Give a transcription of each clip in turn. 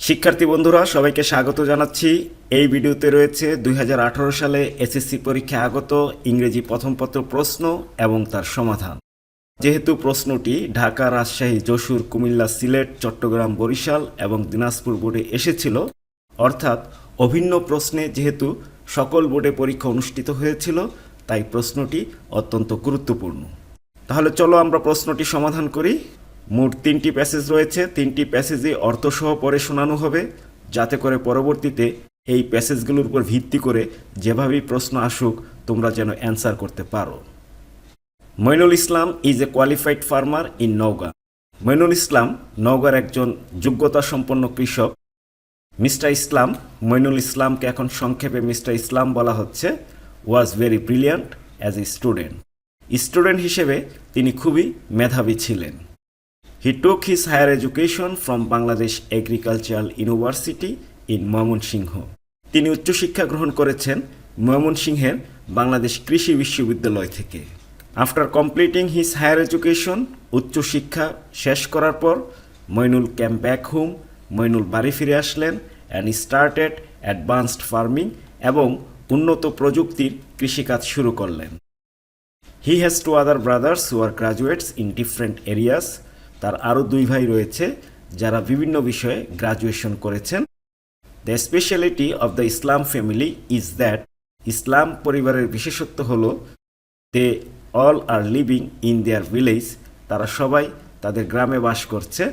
শিক্ষার্থী বন্ধুরা সবাইকে স্বাগত জানাচ্ছি। এই ভিডিওতে রয়েছে 2018 সালে এসএসসি পরীক্ষায় আগত ইংরেজি প্রথম পত্র প্রশ্ন এবং তার সমাধান। যেহেতু প্রশ্নটি ঢাকা, রাজশাহী, যশোর, কুমিল্লা, সিলেট, চট্টগ্রাম, বরিশাল এবং দিনাজপুর বোর্ডে এসেছিল, অর্থাৎ অভিন্ন প্রশ্নে যেহেতু সকল বোর্ডে পরীক্ষা অনুষ্ঠিত হয়েছিল, তাই প্রশ্নটি অত্যন্ত গুরুত্বপূর্ণ। তাহলে চলো আমরা প্রশ্নটি সমাধান করি। মোট 3টি প্যাসেজ রয়েছে, 3টি প্যাসেজে অর্থসহ পড়ে শোনানো হবে, যাতে করে পরবর্তীতে এই প্যাসেজগুলোর উপর ভিত্তি করে যেভাবেই প্রশ্ন আসুক তোমরা যেন অ্যান্সার করতে পারো। Moinul Islam is a qualified farmer in Naogaon. Moinul Islam নওগাঁর একজন যোগ্যতা সম্পন্ন কৃষক। মিস্টার ইসলাম, মইনুল ইসলামকে এখন সংক্ষেপে মিস্টার ইসলাম বলা হচ্ছে, was very brilliant as a student. Student হিসেবে তিনি খুবই মেধাবী ছিলেন। He took his higher education from Bangladesh Agricultural University in Mymensingh. তিনি উচ্চশিক্ষা গ্রহণ করেছেন ময়মনসিংহের বাংলাদেশ কৃষি বিশ্ববিদ্যালয় থেকে। After completing his higher education, উচ্চশিক্ষা শেষ করার পর Moinul came back home, Moinul বাড়ি ফিরে আসলেন অ্যান্ড স্টার্টেড অ্যাডভান্সড ফার্মিং, এবং উন্নত প্রযুক্তির কৃষিকাজ শুরু করলেন। He has two other brothers who are graduates in different areas. তার আরও 2 ভাই রয়েছে যারা বিভিন্ন বিষয়ে গ্রাজুয়েশন করেছেন। The speciality of the Islam family is that, Islam পরিবারের বিশেষত্ব হল they all are living in their village, তারা সবাই তাদের গ্রামে বাস করছে।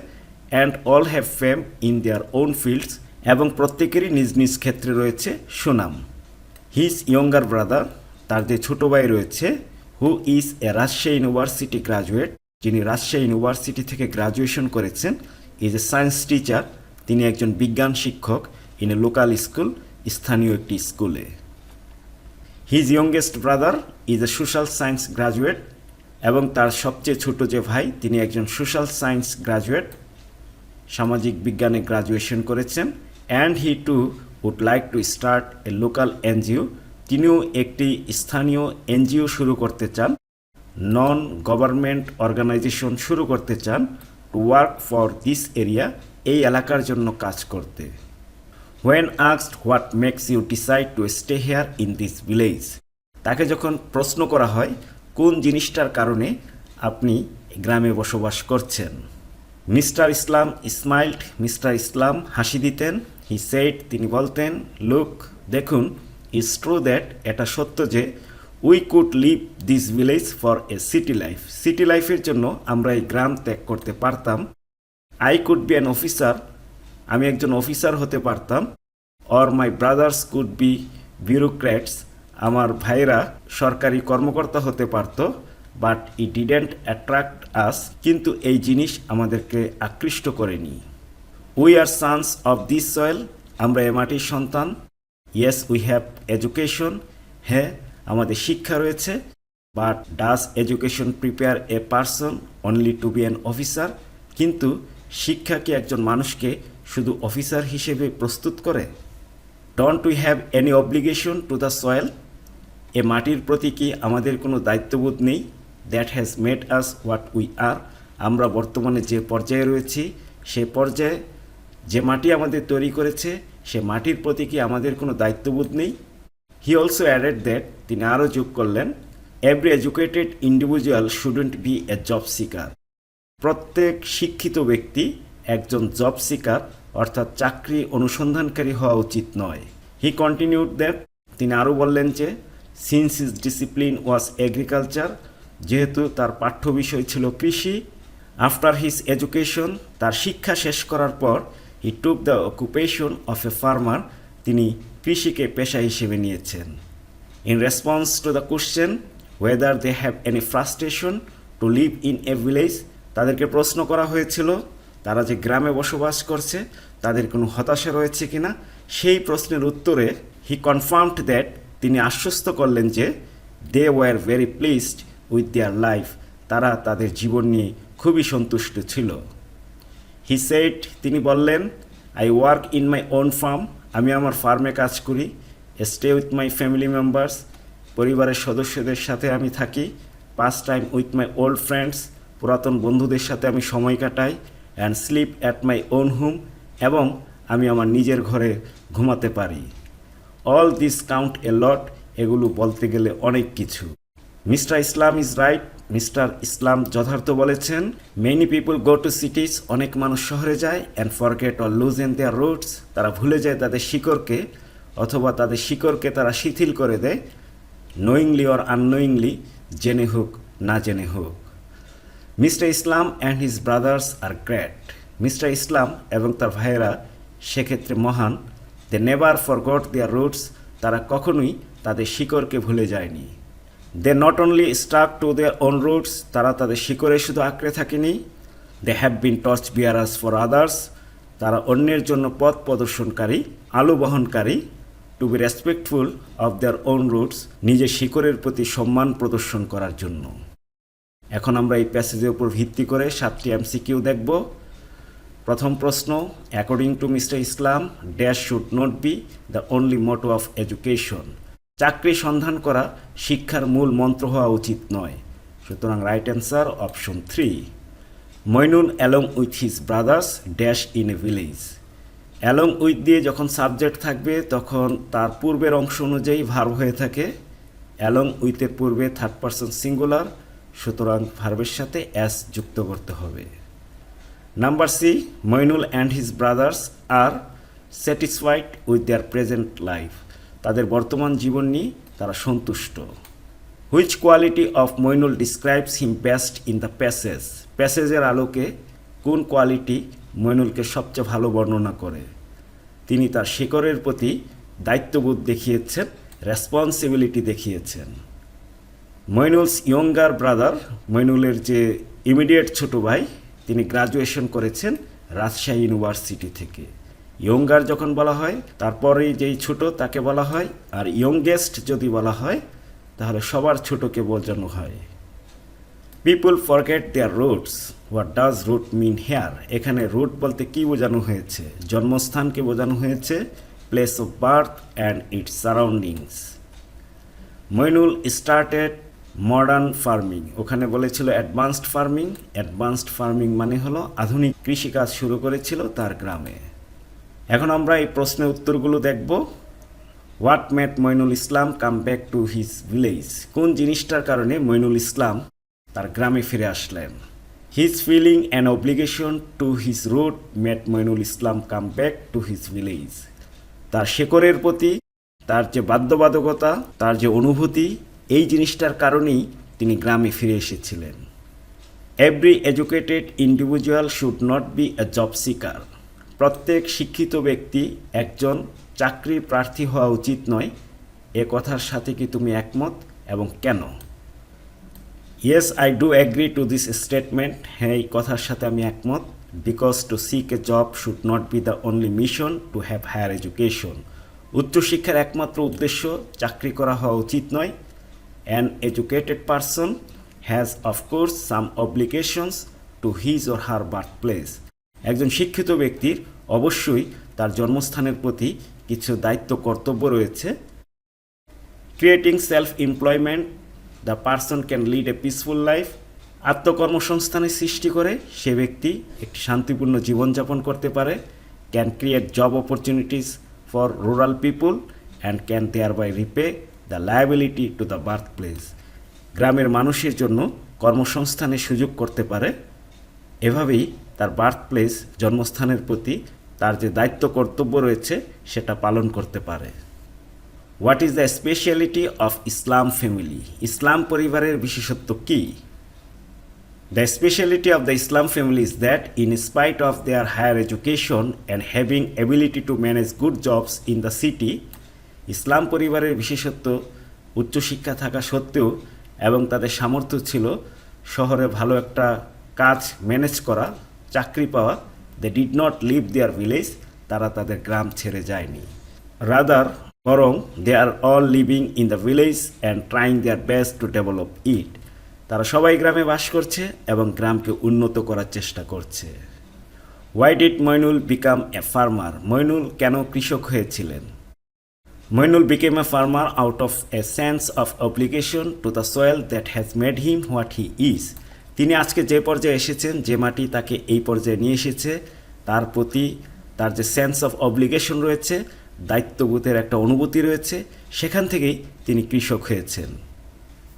And all have fame in their own fields, এবং প্রত্যেকেরই নিজ নিজ ক্ষেত্রে রয়েছে সুনাম। হিজ ইয়ঙ্গার ব্রাদার, তার যে ছোটো ভাই রয়েছে, who is a Rajshahi university graduate, যিনি রাজশাহী ইউনিভার্সিটি থেকে গ্রাজুয়েশন করেছেন, ইজ এ সায়েন্স টিচার, তিনি একজন বিজ্ঞান শিক্ষক ইন এ লোকাল স্কুল, স্থানীয় একটি স্কুলে। His youngest brother is a social science graduate, এবং তার সবচেয়ে ছোট যে ভাই তিনি একজন সোশ্যাল সায়েন্স গ্রাজুয়েট, সামাজিক বিজ্ঞানে গ্রাজুয়েশন করেছেন। And he too would like to start a local NGO, তিনিও একটি স্থানীয় এনজিও শুরু করতে চান, নন গভর্নমেন্ট অর্গানাইজেশন শুরু করতে চান, to work for this area, এই এলাকার জন্য কাজ করতে। When asked what makes you decide to stay here in this village, তাকে যখন প্রশ্ন করা হয় কোন জিনিসটার কারণে আপনি গ্রামে বসবাস করছেন, মিস্টার ইসলাম স্মাইল্ড, মিস্টার ইসলাম হাসি দিতেন। হি সেড, তিনি বলতেন, লুক, দেখুন, ইজ ট্রু দ্যাট, এটা সত্য যে we could leave this village for a city life, city লাইফের জন্য আমরা এই গ্রাম ত্যাগ করতে পারতাম। I could be an officer, আমি একজন অফিসার হতে পারতাম। Or my brothers could be bureaucrats, আমার ভাইরা সরকারি কর্মকর্তা হতে পারত। But it didn't attract us, কিন্তু এই জিনিস আমাদেরকে আকৃষ্ট করেনি। We are sons of this soil, আমরা এ মাটির সন্তান। ইয়েস উই হ্যাভ এডুকেশন, হ্যাঁ আমাদের শিক্ষা রয়েছে। But does education prepare a person only to be an officer, কিন্তু শিক্ষা কি একজন মানুষকে শুধু অফিসার হিসেবে প্রস্তুত করে? Don't we have any obligation to the soil, এ মাটির প্রতি কি আমাদের কোনো দায়িত্ববোধ নেই? That has made us what we are, আমরা বর্তমানে যে পর্যায়ে রয়েছি সে পর্যায়ে যে মাটি আমাদের তৈরি করেছে সে মাটির প্রতি কি আমাদের কোনো দায়িত্ববোধ নেই? হি অলসো অ্যাডেড দ্যাট, তিনি আরও যোগ করলেন, every educated individual shouldn't B a job seeker, প্রত্যেক শিক্ষিত ব্যক্তি একজন জব সিকার অর্থাৎ চাকরি অনুসন্ধানকারী হওয়া উচিত নয়। হি কন্টিনিউড দ্যাট, তিনি আরও বললেন যে সিন্স হিজ ডিসিপ্লিন ওয়াজ এগ্রিকালচার, যেহেতু তার পাঠ্য বিষয় ছিল কৃষি। আফটার হিজ এডুকেশন, তার শিক্ষা শেষ করার পর, he took the occupation of a farmer, তিনি কৃষিকে পেশা হিসেবে নিয়েছেন। In response to the question whether they have any frustration to live in a village, তাদেরকে প্রশ্ন করা হয়েছিল তারা যে গ্রামে বসবাস করছে তাদের কোনো হতাশা রয়েছে কিনা। সেই প্রশ্নের উত্তরে হি কনফার্মড দ্যাট, তিনি আশ্বস্ত করলেন যে they were very pleased with their life, তারা তাদের জীবন নিয়ে খুবই সন্তুষ্ট ছিল। হি সেড, তিনি বললেন, I work in my own farm, আমি আমার ফার্মে কাজ করি। Stay with my family members, পরিবারের সদস্যদের সাথে আমি থাকি। Pass time with my old friends, পুরাতন বন্ধুদের সাথে আমি সময় কাটাই। And sleep at my own home, এবং আমি আমার নিজের ঘরে ঘুমাতে পারি। All this count a lot, এগুলো বলতে গেলে অনেক কিছু। Mister Islam is right, mister Islam যথার্থ বলেছেন। Many people go to cities, অনেক মানুষ শহরে যায়, and forget or lose in their roots, তারা ভুলে যায় তাদের শিকড়কে, অথবা তাদের শিকড়কে তারা শিথিল করে দেয়, নোয়িংলি অর আননোয়িংলি, জেনে হোক না জেনে হোক। Mister Islam and his brothers are great, mister Islam এবং তার ভাইয়েরা সেক্ষেত্রে মহান। They never forgot their roots, তারা কখনোই তাদের শিকড়কে ভুলে যায়নি। They not only stuck to their own roots, তারা তাদের শিকড়ে শুধু আঁকড়ে থাকেনি। They have been torch bearers for others, তারা অন্যের জন্য পথ প্রদর্শনকারী, আলো বহনকারী। To be respectful of their own roots, নিজের শিকড়ের প্রতি সম্মান প্রদর্শন করার জন্য। এখন আমরা এই প্যাসেজের উপর ভিত্তি করে 7টি এমসিকিউ দেখব। প্রথম প্রশ্ন, according to mister Islam, dash should not be the only motto of education, চাকরি সন্ধান করা শিক্ষার মূল মন্ত্র হওয়া উচিত নয়। সুতরাং right answer option 3। Moinul along with his brothers dash in a village, along with দিয়ে যখন সাবজেক্ট থাকবে তখন তার পূর্বের অংশ অনুযায়ী ভার্ব হয়ে থাকে। অ্যালং উইথের পূর্বে থার্ড পারসন সিঙ্গুলার, সুতরাং ভার্বের সাথে অ্যাস যুক্ত করতে হবে। Number C, Moinul and his brothers are satisfied with their present life, তাদের বর্তমান জীবন নিয়ে তারা সন্তুষ্ট। Which quality of Moinul describes him best in the passage, প্যাসেজের আলোকে কোন কোয়ালিটি মইনুলকে সবচেয়ে ভালো বর্ণনা করে? তিনি তার শিকড়ের প্রতি দায়িত্ববোধ দেখিয়েছেন, রেসপন্সিবিলিটি দেখিয়েছেন। মইনুলস ইয়ঙ্গার ব্রাদার, মইনুলের যে ইমিডিয়েট ছোট ভাই, তিনি গ্রাজুয়েশন করেছেন রাজশাহী ইউনিভার্সিটি থেকে। ইয়ঙ্গার যখন বলা হয় তারপরেই যেই ছোট তাকে বলা হয়, আর ইয়ংগেস্ট যদি বলা হয় তাহলে সবার ছোটকে বোঝানো হয়। People forget their roots, what does root mean here, এখানে রুট বলতে কি বোঝানো হয়েছে? জন্মস্থানকে বোঝানো হয়েছে, place of birth and its surroundings. Moinul started modern farming, ওখানে বলেছিল অ্যাডভান্সড ফার্মিং, অ্যাডভান্সড ফার্মিং মানে হলো আধুনিক কৃষিকাজ শুরু করেছিল তার গ্রামে। এখন আমরা এই প্রশ্নের উত্তরগুলো দেখব। What made Moinul Islam come back to his village, কোন জিনিসটার কারণে মইনুল ইসলাম তার গ্রামে ফিরে আসলেন? His feeling an obligation to his root made Moinul Islam come back to his village, তার শেকড়ের প্রতি তার যে বাধ্যবাধকতা, তার যে অনুভূতি, এই জিনিসটার কারণেই তিনি গ্রামে ফিরে এসেছিলেন। Every educated individual should not be a job seeker, প্রত্যেক শিক্ষিত ব্যক্তি একজন চাকরির প্রার্থী হওয়া উচিত নয়, এ কথার সাথে কি তুমি একমত এবং কেন? Yes, I do agree to this statement, হ্যাঁ এই কথার সাথে আমি একমত। Because to seek a job should not be the only mission to have higher education, উচ্চশিক্ষার একমাত্র উদ্দেশ্য চাকরি করা হওয়া উচিত নয়। An educated person has of course some obligations to his or her birth place, একজন শিক্ষিত ব্যক্তির অবশ্যই তার জন্মস্থানের প্রতি কিছু দায়িত্ব কর্তব্য রয়েছে। Creating self employment, the person can lead a peaceful life, আত্মকর্মসংস্থানের সৃষ্টি করে সে ব্যক্তি একটি শান্তিপূর্ণ জীবনযাপন করতে পারে। Can create job opportunities for rural people and can thereby repay the liability to the birth place, গ্রামের মানুষের জন্য কর্মসংস্থানের সুযোগ করতে পারে, এভাবেই তার বার্থ প্লেস জন্মস্থানের প্রতি তার যে দায়িত্ব কর্তব্য রয়েছে সেটা পালন করতে পারে। What is the speciality of Islam family, Islam পরিবারের বিশেষত্ব কী? The speciality of the Islam family is that in spite of their higher education and having ability to manage good jobs in the city, Islam পরিবারের বিশেষত্ব উচ্চশিক্ষা থাকা সত্ত্বেও এবং তাদের সামর্থ্য ছিল শহরে ভালো একটা কাজ ম্যানেজ করা, চাকরি পাওয়া। They did not leave their village, তারা তাদের গ্রাম ছেড়ে যায়নি। রাদার, বরং they are all living in the village and trying their best to develop it, তারা সবাই গ্রামে বাস করছে এবং গ্রামকে উন্নত করার চেষ্টা করছে। Why did Moinul become a farmer, Moinul কেন কৃষক হয়েছিলেন? Moinul became a farmer out of a sense of obligation to the soil that has made him what he is. তিনি আজকে যে পর্যায়ে এসেছেন, যে মাটি তাকে এই পর্যায়ে নিয়ে এসেছে, তার প্রতি তার যে সেন্স অফ অব্লিগেশন রয়েছে, দায়িত্ববোধের একটা অনুভূতি রয়েছে, সেখান থেকেই তিনি কৃষক হয়েছেন।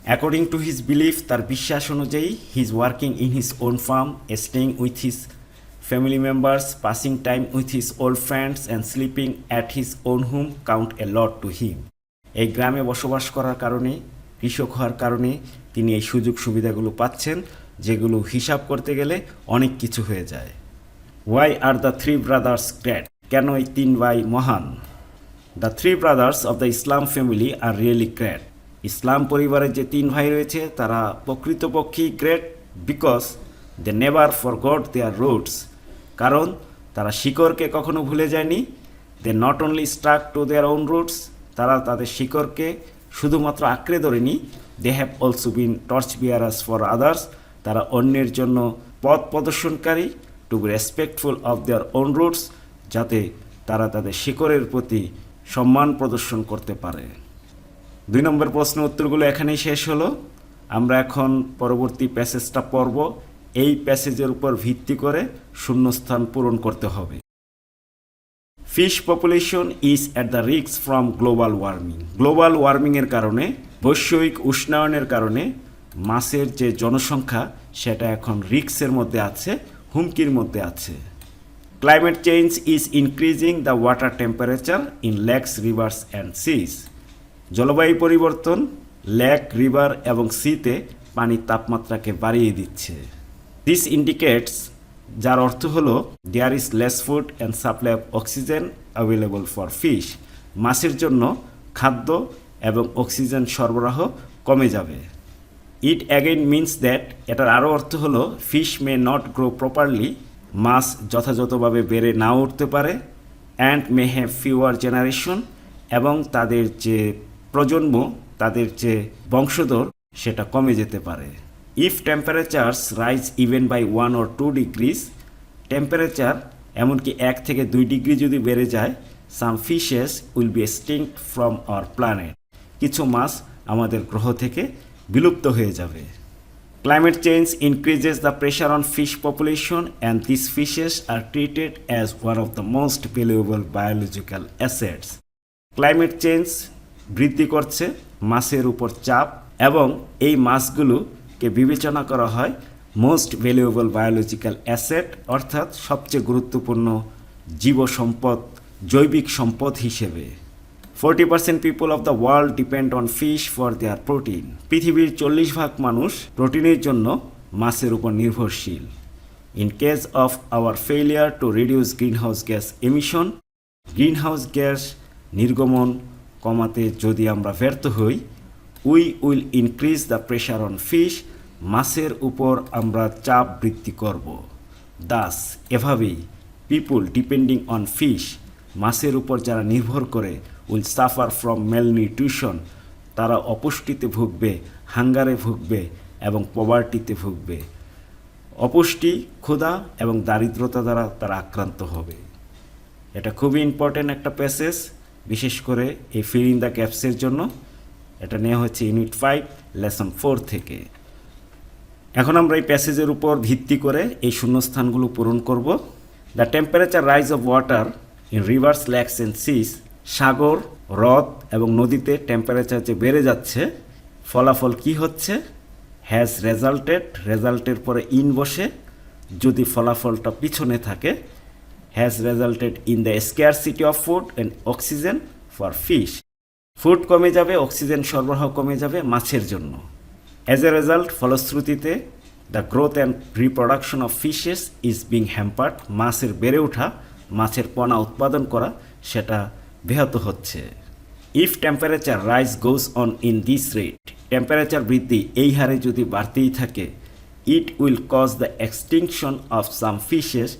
অ্যাকর্ডিং টু হিজ বিলিফ, তার বিশ্বাস অনুযায়ী, he is working in his own farm, staying with his family members, passing time with his old friends and sleeping at his own home count a lot to him. এই গ্রামে বসবাস করার কারণে, কৃষক হওয়ার কারণে তিনি এই সুযোগ সুবিধাগুলো পাচ্ছেন, যেগুলো হিসাব করতে গেলে অনেক কিছু হয়ে যায়। Why are the three brothers great? কেন এই তিন ভাই মহান? The three brothers of the Islam family are really great. Islam পরিবারের যে তিন ভাই রয়েছে তারা প্রকৃতপক্ষেই great, because they never forgot their roots. কারণ তারা শিকড়কে কখনো ভুলে যায়নি। They not only stuck to their own roots, তারা তাদের শিকড়কে শুধুমাত্র আঁকড়ে ধরেনি, they have also been torch bearers for others, তারা অন্যের জন্য পথ প্রদর্শনকারী, to be respectful of their own roots, যাতে তারা তাদের শিকড়ের প্রতি সম্মান প্রদর্শন করতে পারে। 2 নম্বর প্রশ্নের উত্তরগুলো এখানেই শেষ হলো। আমরা এখন পরবর্তী প্যাসেজটা পড়ব। এই প্যাসেজের উপর ভিত্তি করে শূন্যস্থান পূরণ করতে হবে। Fish population is at the risk from global warming. Global ওয়ার্মিংয়ের কারণে, বৈশ্বিক উষ্ণায়নের কারণে মাছের যে জনসংখ্যা সেটা এখন রিস্কের মধ্যে আছে, হুমকির মধ্যে আছে। Climate change is increasing the water temperature in lakes, rivers and seas. জলবায়ু পরিবর্তন লেক, রিভার এবং সিতে পানির তাপমাত্রাকে বাড়িয়ে দিচ্ছে। দিস ইন্ডিকেটস, যার অর্থ হলো there is less food and supply of oxygen available for fish. মাছের জন্য খাদ্য এবং অক্সিজেন সরবরাহ কমে যাবে। ইট অ্যাগেইন মিনস দ্যাট, এটার আরও অর্থ হলো fish may not grow properly, মাছ যথাযথভাবে বেড়ে নাও উঠতে পারে, and may have fewer generation, এবং তাদের যে প্রজন্ম, তাদের যে বংশধর, সেটা কমে যেতে পারে। If temperatures rise even by 1 or 2 degrees, temperature এমনকি 1 থেকে 2 ডিগ্রি যদি বেড়ে যায়, some fishes will be extinct from our planet, কিছু মাছ আমাদের গ্রহ থেকে বিলুপ্ত হয়ে যাবে। Climate change increases the pressure on fish population, and these fishes are treated as one of the most valuable biological assets. Climate change বৃদ্ধি করছে মাছের উপর চাপ, এবং এই মাছগুলোকে বিবেচনা করা হয় মোস্ট ভ্যালুয়েবল বায়োলজিক্যাল অ্যাসেট, অর্থাৎ সবচেয়ে গুরুত্বপূর্ণ জীব সম্পদ, জৈবিক সম্পদ হিসেবে। 40% people of the world depend on fish for their protein. পৃথিবীর 40% মানুষ প্রোটিনের জন্য মাছের উপর নির্ভরশীল। In case of our failure to reduce greenhouse gas emission, greenhouse gas নির্গমন কমাতে যদি আমরা ব্যর্থ হই, we will increase the pressure on fish, মাছের উপর আমরা চাপ বৃদ্ধি করব। দাস, এভাবেই পিপুল ডিপেন্ডিং অন ফিশ, মাছের উপর যারা নির্ভর করে, উইল সাফার ফ্রম ম্যালনিউট্রিশন, তারা অপুষ্টিতে ভুগবে, হাঙ্গারে ভুগবে এবং পভার্টিতে ভুগবে। অপুষ্টি, ক্ষুধা এবং দারিদ্রতা দ্বারা তারা আক্রান্ত হবে। এটা খুবই ইম্পর্টেন্ট একটা প্যাসেজ, বিশেষ করে এই ফিল ইন দ্য গ্যাপসের জন্য। এটা নেওয়া হচ্ছে ইউনিট 5 লেসন 4 থেকে। এখন আমরা এই প্যাসেজের উপর ভিত্তি করে এই শূন্যস্থানগুলো পূরণ করব। The temperature rise of water in rivers, lakes and seas, সাগর, হ্রদ এবং নদীতে টেম্পারেচার যে বেড়ে যাচ্ছে, ফলাফল কি হচ্ছে? হ্যাজ রেজাল্টেড, রেজাল্টের পরে ইন বসে, যদি ফলাফলটা পিছনে থাকে, has resulted in the scarcity of food and oxygen for fish. Food কমে যাবে, অক্সিজেন সরবরাহ কমে যাবে মাছের জন্য। অ্যাজ এ রেজাল্ট, ফলশ্রুতিতে, the growth and reproduction of fishes is being hampered, মাছের বেড়ে ওঠা, মাছের পোনা উৎপাদন করা, সেটা ব্যাহত হচ্ছে। If temperature rise goes on in this rate, temperature বৃদ্ধি এই হারে যদি বাড়তেই থাকে, it will cause the extinction of some fishes,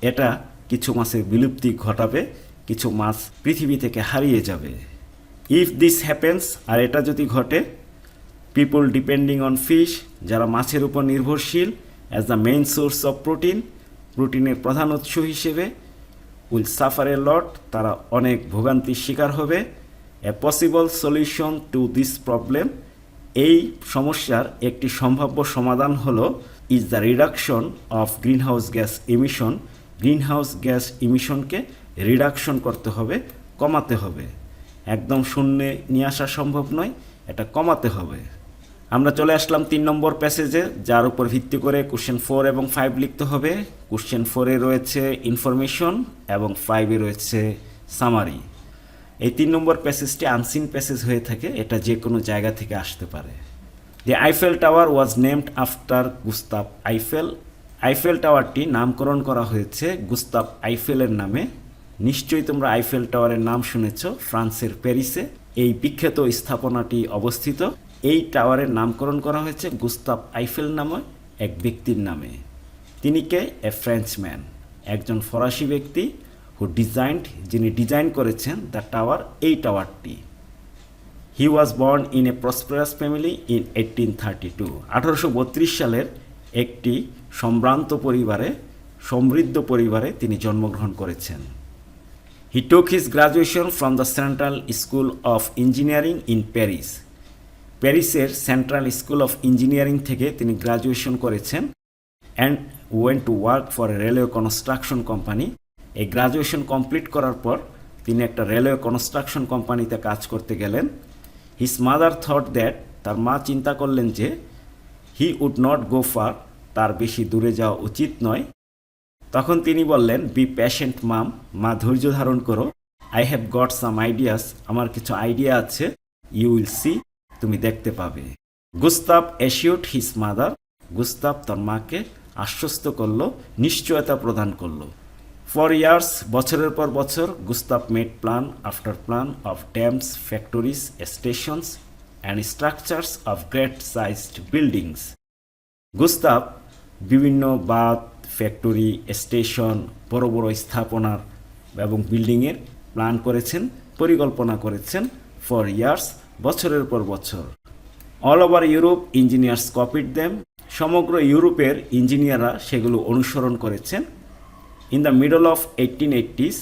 এটা কিছু মাছের বিলুপ্তি ঘটাবে, কিছু মাছ পৃথিবী থেকে হারিয়ে যাবে। ইফ দিস হ্যাপেন্স, আর এটা যদি ঘটে, পিপল ডিপেন্ডিং অন ফিশ, যারা মাছের উপর নির্ভরশীল, as the main source of protein, প্রোটিনের প্রধান উৎস হিসেবে, উইল সাফার এ লট, তারা অনেক ভোগান্তির শিকার হবে। A possible solution to this problem, এই সমস্যার একটি সম্ভাব্য সমাধান হলো is the reduction of greenhouse gas emission, greenhouse gas ইমিশনকে রিডাকশন করতে হবে, কমাতে হবে। একদম শূন্যে নিয়ে আসা সম্ভব নয়, এটা কমাতে হবে। আমরা চলে আসলাম 3 নম্বর প্যাসেজে, যার উপর ভিত্তি করে কোশ্চেন 4 এবং 5 লিখতে হবে। কোশ্চেন 4-এ রয়েছে ইনফরমেশন এবং 5-এ রয়েছে সামারি। এই 3 নম্বর প্যাসেজটি আনসিন প্যাসেজ হয়ে থাকে, এটা যে কোনো জায়গা থেকে আসতে পারে। The Eiffel Tower was named after Gustave Eiffel. Eiffel টাওয়ারটি নামকরণ করা হয়েছে গুস্তাভ আইফেলের নামে। নিশ্চয়ই তোমরা আইফেল টাওয়ারের নাম শুনেছ, ফ্রান্সের প্যারিসে এই বিখ্যাত স্থাপনাটি অবস্থিত। এই টাওয়ারের নামকরণ করা হয়েছে গুস্তাভ আইফেল নামে এক ব্যক্তির নামে। তিনি কে? এ ফ্রেঞ্চম্যান, একজন ফরাসি ব্যক্তি যিনি ডিজাইন করেছেন দ্য টাওয়ার, এই টাওয়ারটি। He was born in a prosperous family in 1832। 1832 সালের একটি সমৃদ্ধ পরিবারে তিনি জন্মগ্রহণ করেছেন। He took his graduation from the Central School of Engineering in Paris. প্যারিসের সেন্ট্রাল স্কুল অফ ইঞ্জিনিয়ারিং থেকে তিনি গ্রাজুয়েশন করেছেন and went to work for a railway construction company. এই গ্রাজুয়েশন কমপ্লিট করার পর তিনি একটা রেলওয়ে কনস্ট্রাকশন কোম্পানিতে কাজ করতে গেলেন। হিজ মাদার থট দ্যাট, তার মা চিন্তা করলেন যে he would not go far, তার বেশি দূরে যাওয়া উচিত নয়। তখন তিনি বললেন, বি প্যাশেন্ট মাম, মা ধৈর্য ধারণ করো। I have got some ideas, আমার কিছু আইডিয়া আছে। ইউ উইল সি, তুমি দেখতে পাবে। Gustave assured his mother, Gustave তার মাকে আশ্বস্ত করলো, নিশ্চয়তা প্রদান করলো। ফর ইয়ার্স, বছরের পর বছর, Gustave made plan after plan of dams, factories, stations and structures of great sized buildings. Gustave বিভিন্ন বাঁধ, ফ্যাক্টরি, স্টেশন, বড় বড় স্থাপনার এবং বিল্ডিংয়ের প্ল্যান করেছেন, পরিকল্পনা করেছেন। ফর ইয়ার্স, বছরের পর বছর। All over Europe engineers copied them, সমগ্র ইউরোপের ইঞ্জিনিয়াররা সেগুলো অনুসরণ করেছেন। In the middle of 1880s,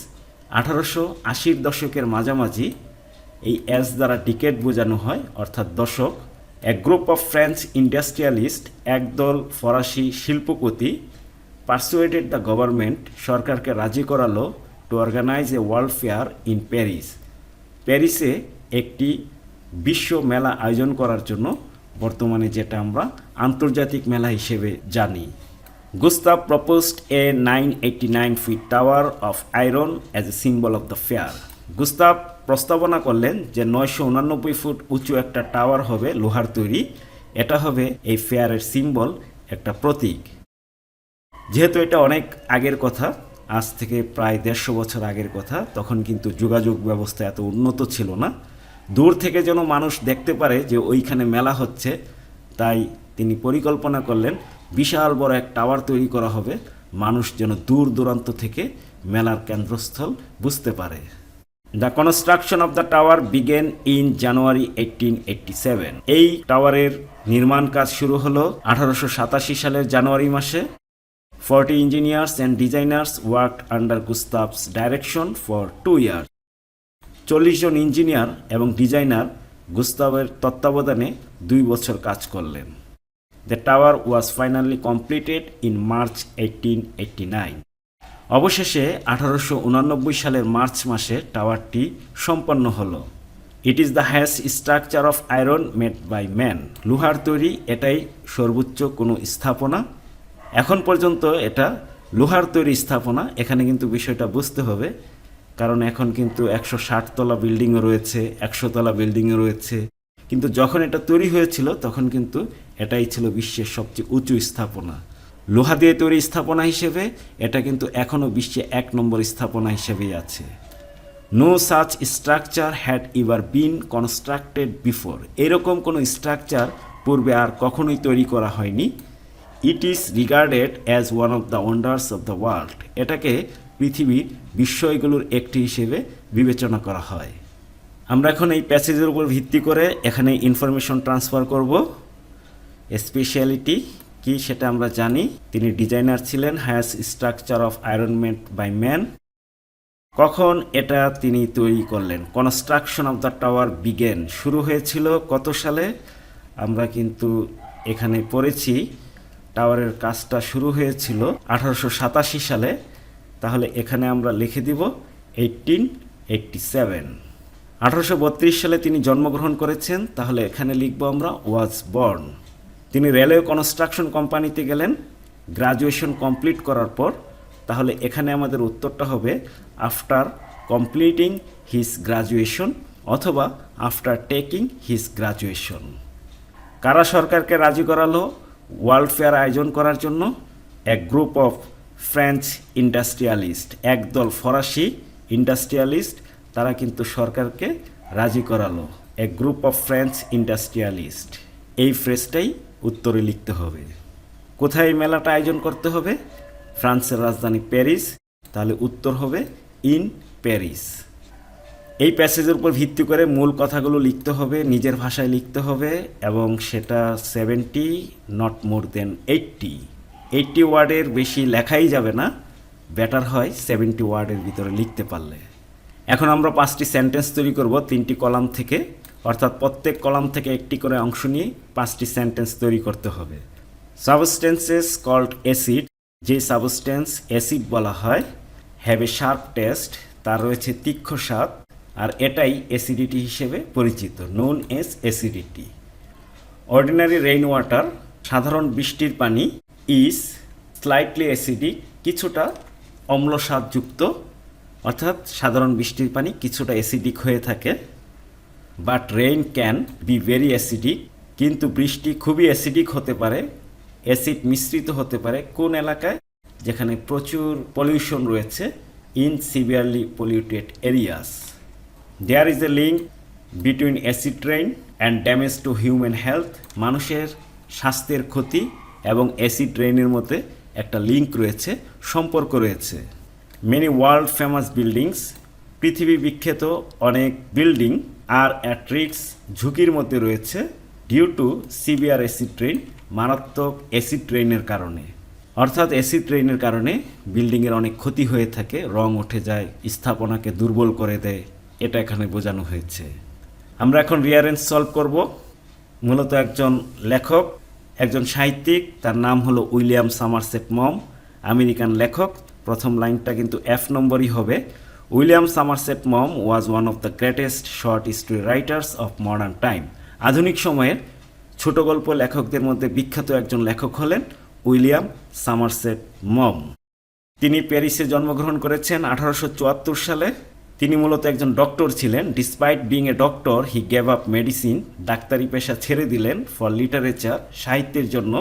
1880-র দশকের মাঝামাঝি, এই এস দ্বারা ডিকেড বোঝানো হয়, অর্থাৎ দশক। এক গ্রুপ অফ ফ্রেঞ্চ ইন্ডাস্ট্রিয়ালিস্ট, একদল ফরাসি শিল্পপতি, পারসুয়েডেড দ্য গভর্নমেন্ট, সরকারকে রাজি করালো, to organize a world fair in Paris, প্যারিসে একটি বিশ্ব মেলা আয়োজন করার জন্য, বর্তমানে যেটা আমরা আন্তর্জাতিক মেলা হিসেবে জানি। Gustave proposed a 989 feet tower of iron as a symbol of the fair. Gustave প্রস্তাবনা করলেন যে 989 ফুট উঁচু একটা টাওয়ার হবে লোহার তৈরি, এটা হবে এই ফেয়ারের সিম্বল, একটা প্রতীক। যেহেতু এটা অনেক আগের কথা, আজ থেকে প্রায় 150 বছর আগের কথা, তখন কিন্তু যোগাযোগ ব্যবস্থা এত উন্নত ছিল না। দূর থেকে যেন মানুষ দেখতে পারে যে ওইখানে মেলা হচ্ছে, তাই তিনি পরিকল্পনা করলেন বিশাল বড় এক টাওয়ার তৈরি করা হবে, মানুষ যেন দূর দূরান্ত থেকে মেলার কেন্দ্রস্থল বুঝতে পারে। The construction of the tower began in January 1887। এই টাওয়ারের নির্মাণ কাজ শুরু হলো 1887 সালের জানুয়ারি মাসে। 40 engineers and designers worked under Gustav's direction for 2 years. 40 জন ইঞ্জিনিয়ার এবং ডিজাইনার গুস্তাভের তত্ত্বাবধানে 2 বছর কাজ করলেন। The tower was finally completed in March 1889। অবশেষে 1889 সালের মার্চ মাসে টাওয়ারটি সম্পন্ন হলো। It is the highest structure of iron made by man. লোহার তৈরি এটাই সর্বোচ্চ কোনো স্থাপনা। এখন পর্যন্ত এটা লোহার তৈরি স্থাপনা। এখানে কিন্তু বিষয়টা বুঝতে হবে, কারণ এখন কিন্তু 160 তলা বিল্ডিংও রয়েছে, 100 তলা বিল্ডিংও রয়েছে, কিন্তু যখন এটা তৈরি হয়েছিল তখন কিন্তু এটাই ছিল বিশ্বের সবচেয়ে উঁচু স্থাপনা। লোহা দিয়ে তৈরি স্থাপনা হিসেবে এটা কিন্তু এখনও বিশ্বে 1 নম্বর স্থাপনা হিসেবেই আছে। No such structure had ever been constructed before. এরকম কোনো স্ট্রাকচার পূর্বে আর কখনোই তৈরি করা হয়নি। It is regarded as one of the wonders of the world. এটাকে পৃথিবীর বিস্ময়গুলোর একটি হিসেবে বিবেচনা করা হয়। আমরা এখন এই প্যাসেজের উপর ভিত্তি করে এখানে ইনফরমেশন ট্রান্সফার করব। স্পেশালিটি কি সেটা আমরা জানি। তিনি ডিজাইনার ছিলেন, highest structure of iron made by man. কখন এটা তিনি তৈরি করলেন? Construction of the tower began, শুরু হয়েছিল কত সালে? আমরা কিন্তু এখানে পড়েছি টাওয়ারের কাজটা শুরু হয়েছিল 1887 সালে। তাহলে এখানে আমরা লিখে দিব 1887। 1832 সালে তিনি জন্মগ্রহণ করেছেন, তাহলে এখানে লিখব আমরা ওয়াজ বর্ন। তিনি রেলওয়ে কনস্ট্রাকশন কোম্পানিতে গেলেন গ্রাজুয়েশন কমপ্লিট করার পর, তাহলে এখানে আমাদের উত্তরটা হবে আফটার কমপ্লিটিং হিজ গ্রাজুয়েশন অথবা আফটার টেকিং হিজ গ্রাজুয়েশন। কারা সরকারকে রাজি করালো ওয়ার্ল্ড ফেয়ার আয়োজন করার জন্য? এক গ্রুপ অফ ফ্রেঞ্চ ইন্ডাস্ট্রিয়ালিস্ট, একদল ফরাসি ইন্ডাস্ট্রিয়ালিস্ট, তারা কিন্তু সরকারকে রাজি করালো। এক গ্রুপ অফ ফ্রেঞ্চ ইন্ডাস্ট্রিয়ালিস্ট, এই ফ্রেজটাই উত্তরে লিখতে হবে। কোথায় এই মেলাটা আয়োজন করতে হবে? ফ্রান্সের রাজধানী প্যারিস, তাহলে উত্তর হবে ইন প্যারিস। এই প্যাসেজের উপর ভিত্তি করে মূল কথাগুলো লিখতে হবে, নিজের ভাষায় লিখতে হবে, এবং সেটা 70 নট মোর দেন 80 ওয়ার্ডের বেশি লেখাই যাবে না, বেটার হয় 70 ওয়ার্ডের ভিতরে লিখতে পারলে। এখন আমরা 5টি সেন্টেন্স তৈরি করব 3টি কলাম থেকে, অর্থাৎ প্রত্যেক কলাম থেকে একটি করে অংশ নিয়ে 5টি সেন্টেন্স তৈরি করতে হবে। সাবস্টেন্সেস কল্ড অ্যাসিড, যে সাবস্টেন্স অ্যাসিড বলা হয়, হ্যাভ এ শার্প টেস্ট, তার রয়েছে তীক্ষ্ণ স্বাদ, আর এটাই অ্যাসিডিটি হিসেবে পরিচিত, known as acidity. Ordinary rain water, সাধারণ বৃষ্টির পানি, ইজ স্লাইটলি অ্যাসিডিক, কিছুটা অম্ল স্বাদযুক্ত, অর্থাৎ সাধারণ বৃষ্টির পানি কিছুটা অ্যাসিডিক হয়ে থাকে। But rain can be very acidic, কিন্তু বৃষ্টি খুবই অ্যাসিডিক হতে পারে, অ্যাসিড মিশ্রিত হতে পারে কোন এলাকায়? যেখানে প্রচুর পলিউশন রয়েছে, in severely polluted areas. There is a link between acid rain and damage to human health, মানুষের স্বাস্থ্যের ক্ষতি এবং অ্যাসিড রেইনের মধ্যে একটা লিঙ্ক রয়েছে, সম্পর্ক রয়েছে। মেনি ওয়ার্ল্ড ফেমাস বিল্ডিংস, পৃথিবী বিখ্যাত অনেক বিল্ডিং আর অ্যাট রিস্ক, ঝুঁকির মধ্যে রয়েছে, due to severe acid rain, মারাত্মক অ্যাসিড রেইনের কারণে। অর্থাৎ অ্যাসিড রেইনের কারণে বিল্ডিংয়ের অনেক ক্ষতি হয়ে থাকে, রং উঠে যায়, স্থাপনাকে দুর্বল করে দেয়, এটা এখানে বোঝানো হয়েছে। আমরা এখন রিয়ারেঞ্জ সলভ করব। মূলত একজন লেখক, একজন সাহিত্যিক, তার নাম হলো উইলিয়াম সামারসেট মম, আমেরিকান লেখক। প্রথম লাইনটা কিন্তু F নম্বরই হবে। William Somerset Maugham was one of the greatest short story writers of modern time, আধুনিক সময়ের ছোট গল্প লেখকদের মধ্যে বিখ্যাত একজন লেখক হলেন উইলিয়াম সামারসেট মম। তিনি প্যারিসে জন্মগ্রহণ করেছেন 1874 সালে। তিনি মূলত একজন ডক্টর ছিলেন। Despite being a doctor he gave up medicine, ডাক্তারি পেশা ছেড়ে দিলেন, ফর লিটারেচার, সাহিত্যের জন্য,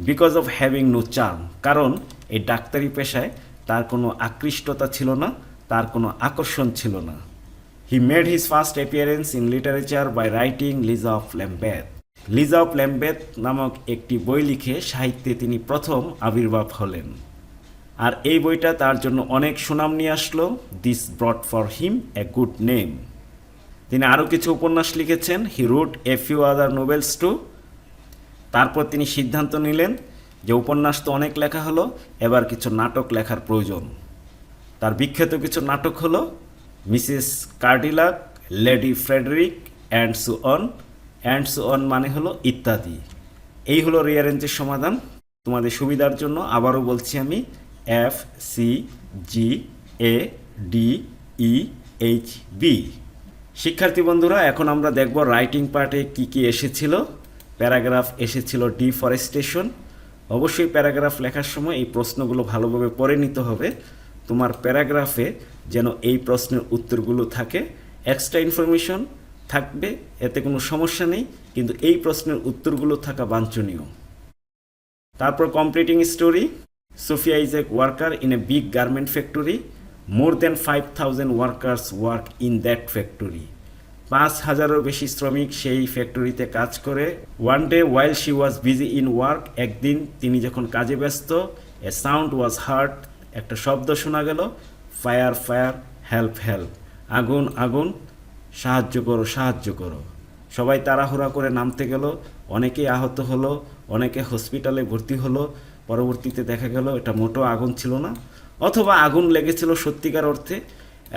because of having no charm, কারণ এই ডাক্তারি পেশায় তার কোনো আকৃষ্টতা ছিল না, তার কোনো আকর্ষণ ছিল না। He made his first appearance in literature by writing Liza of Lambeth. Liza of Lambeth নামক একটি বই লিখে সাহিত্যে তিনি প্রথম আবির্ভাব হলেন, আর এই বইটা তার জন্য অনেক সুনাম নিয়ে আসলো। This brought for him a good name. তিনি আরও কিছু উপন্যাস লিখেছেন। He wrote a few other novels too. তারপর তিনি সিদ্ধান্ত নিলেন যে উপন্যাস তো অনেক লেখা হলো, এবার কিছু নাটক লেখার প্রয়োজন। তার বিখ্যাত কিছু নাটক হলো Mrs Cardillac, Lady Frederick, and so on. And so on মানে হলো ইত্যাদি। এই হলো রিয়ারেঞ্জের সমাধান। তোমাদের সুবিধার জন্য আবারও বলছি আমি, FCGADEHB। শিক্ষার্থী বন্ধুরা, এখন আমরা দেখব রাইটিং পার্টে কি কি এসেছিল। প্যারাগ্রাফ এসেছিল ডিফরেস্টেশন। অবশ্যই প্যারাগ্রাফ লেখার সময় এই প্রশ্নগুলো ভালোভাবে পড়ে নিতে হবে। তোমার প্যারাগ্রাফে যেন এই প্রশ্নের উত্তরগুলো থাকে। এক্সট্রা ইনফরমেশন থাকবে, এতে কোনো সমস্যা নেই, কিন্তু এই প্রশ্নের উত্তরগুলো থাকা বাঞ্ছনীয়। তারপর completing story. Sophia is a worker in a big garment factory. More than 5,000 workers work in that factory. 5,000-এরও বেশি শ্রমিক সেই ফ্যাক্টরিতে কাজ করে। One day while she was busy in work, একদিন তিনি যখন কাজে ব্যস্ত, a sound was heard, একটা শব্দ শোনা গেল, ফায়ার ফায়ার, হেল্প হেল্প, আগুন আগুন, সাহায্য করো সাহায্য করো। সবাই তাড়াহুড়া করে নামতে গেল, অনেকেই আহত হলো, অনেকে হসপিটালে ভর্তি হলো। পরবর্তীতে দেখা গেল এটা মোটো আগুন ছিল না, অথবা আগুন লেগেছিল সত্যিকার অর্থে,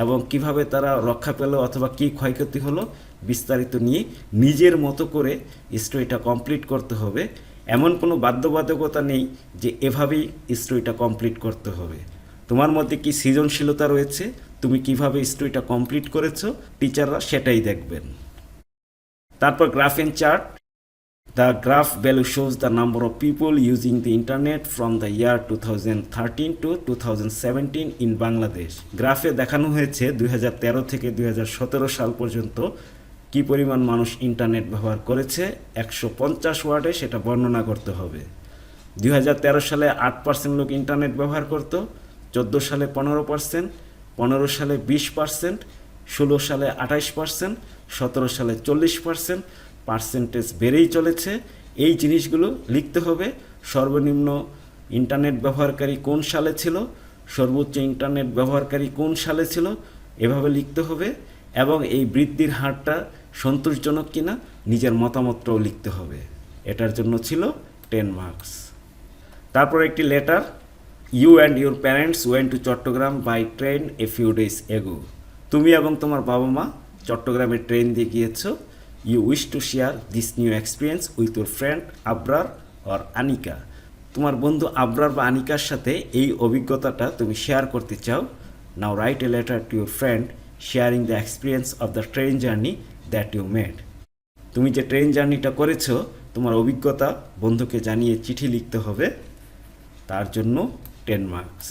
এবং কিভাবে তারা রক্ষা পেল অথবা কী ক্ষয়ক্ষতি হলো বিস্তারিত নিয়ে নিজের মতো করে স্টোরিটা কমপ্লিট করতে হবে। এমন কোনো বাধ্যবাধকতা নেই যে এভাবেই স্টোরিটা কমপ্লিট করতে হবে। তোমার মধ্যে কি সৃজনশীলতা রয়েছে, তুমি কিভাবে স্টোরিটা কমপ্লিট করেছো, টিচাররা সেটাই দেখবেন। তারপর graph and chart. The graph value shows the number of people using the internet from the year 2013 to 2017 in Bangladesh. গ্রাফে দেখানো হয়েছে 2013 থেকে 2017 সাল পর্যন্ত কি পরিমাণ মানুষ ইন্টারনেট ব্যবহার করেছে। 150 ওয়ার্ডে সেটা বর্ণনা করতে হবে। 2013 সালে 8% লোক ইন্টারনেট ব্যবহার করত, 14 সালে 15%, 15 সালে 20%, 16 সালে 28%, 17 সালে 40%, পার্সেন্টেজ বেড়েই চলেছে। এই জিনিসগুলো লিখতে হবে। সর্বনিম্ন ইন্টারনেট ব্যবহারকারী কোন সালে ছিল, সর্বোচ্চ ইন্টারনেট ব্যবহারকারী কোন সালে ছিল, এভাবে লিখতে হবে। এবং এই বৃদ্ধির হারটা সন্তোষজনক কিনা নিজের মতামতটাও লিখতে হবে। এটার জন্য ছিল 10 মার্কস। তারপর একটি letter. You and your parents went to Chittagong by train a few days ago. তুমি এবং তোমার বাবা মা চট্টগ্রামে ট্রেন দিয়ে গিয়েছো। You wish to share this new experience with your friend Abrar or Anika. তোমার বন্ধু আবরার বা আনিকার সাথে এই অভিজ্ঞতাটা তুমি শেয়ার করতে চাও। Now write a letter to your friend sharing the experience of the train journey that you made. তুমি যে ট্রেন জার্নিটা করেছো তোমার অভিজ্ঞতা বন্ধুকে জানিয়ে চিঠি লিখতে হবে। তার জন্য 10 মার্কস।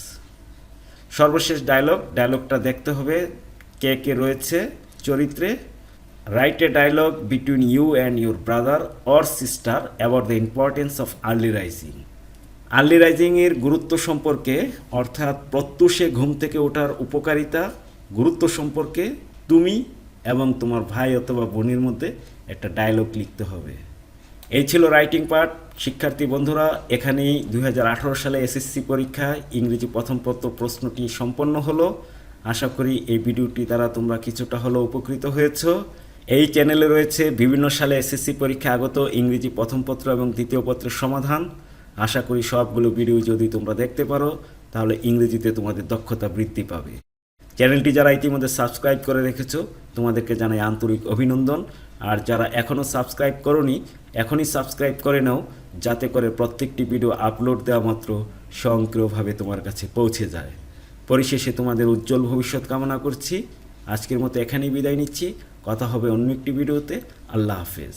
সর্বশেষ ডায়লগটা দেখতে হবে কে কে রয়েছে চরিত্রে। Write a dialogue between you and your brother or sister about the importance of early rising. Early রাইজিংয়ের গুরুত্ব সম্পর্কে, অর্থাৎ প্রত্যুষে ঘুম থেকে ওঠার উপকারিতা, গুরুত্ব সম্পর্কে তুমি এবং তোমার ভাই অথবা বোনের মধ্যে একটা ডায়লগ লিখতে হবে। এই ছিল রাইটিং পার্ট। শিক্ষার্থী বন্ধুরা, এখানেই 2018 সালে এসএসসি পরীক্ষা ইংরেজি প্রথম পত্র প্রশ্নটি সম্পন্ন হলো। আশা করি এই ভিডিওটি দ্বারা তোমরা কিছুটা হলেও উপকৃত হয়েছো। এই চ্যানেলে রয়েছে বিভিন্ন সালে এসএসসি পরীক্ষা আগত ইংরেজি প্রথম পত্র এবং দ্বিতীয় পত্রের সমাধান। আশা করি সবগুলো ভিডিও যদি তোমরা দেখতে পারো তাহলে ইংরেজিতে তোমাদের দক্ষতা বৃদ্ধি পাবে। চ্যানেলটি যারা ইতিমধ্যে সাবস্ক্রাইব করে রেখেছো তোমাদেরকে জানাই আন্তরিক অভিনন্দন। আর যারা এখনও সাবস্ক্রাইব করোনি এখনই সাবস্ক্রাইব করে নাও, যাতে করে প্রত্যেকটি ভিডিও আপলোড দেওয়া মাত্র স্বয়ংক্রিয়ভাবে তোমার কাছে পৌঁছে যায়। পরিশেষে তোমাদের উজ্জ্বল ভবিষ্যৎ কামনা করছি। আজকের মতো এখানেই বিদায় নিচ্ছি। কথা হবে অন্য একটি ভিডিওতে। আল্লাহ হাফেজ।